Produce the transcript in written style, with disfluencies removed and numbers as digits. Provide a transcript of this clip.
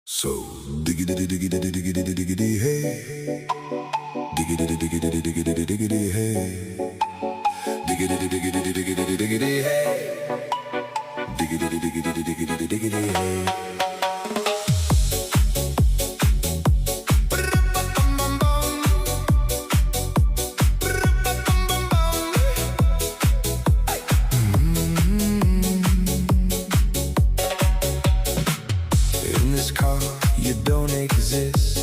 So diggity diggity diggity diggity hey, diggity diggity diggity diggity hey, diggity diggity diggity diggity hey, diggity diggity diggity diggity hey. In this car, you don't exist.